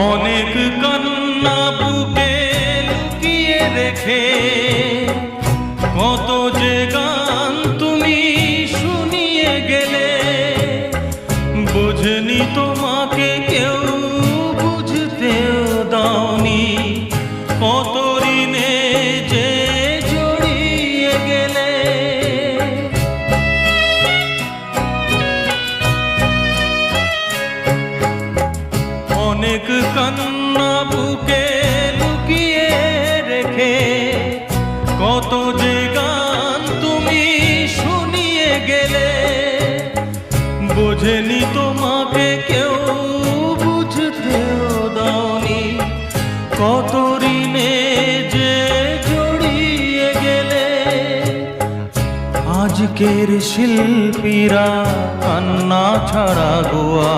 অনেক কান্না বুকে লুকিয়ে রেখে কত যে গান তুমি শুনিয়ে গেলে, বুঝনি তোমাকে কেউ বুঝতেও দাওনি, কত ঋণে যে জড়িয়ে গেলে। অনেক কান্না বুকে লুকিয়ে রেখে কত যে গান তুমি শুনিয়ে গেলে, বোঝেনি তোমাকে কেউ বুঝতেও দাওনি, কত ঋণে যে জড়িয়ে গেলে। আজকের শিল্পীরা কান্না ছাড়া গোয়া